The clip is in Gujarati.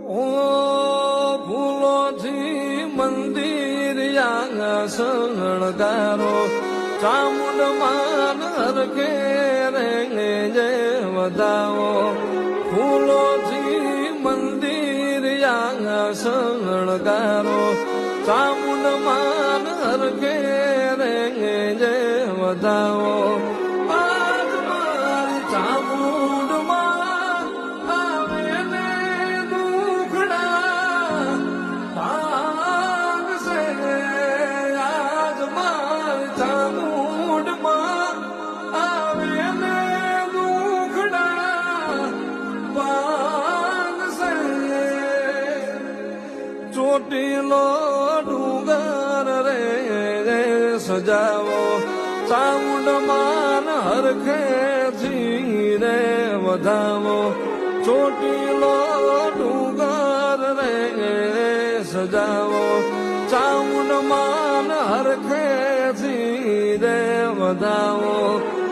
ઓ ફૂલોથી મંદિર શણગારો ચામુંડ માન હરખે રેંગે જય વધાવો ફૂલોથી મંદિર શણગારો ચામુંડ માન હરખે રેંગે જય વધાવો ચોટીલો ડુંગર રે સજાવો ચામુંડ માન હરખેથી રે વધાવો ચોટીલો ડુંગર રે સજાવો ચામુંડ માન હરખેથી રે વધાવો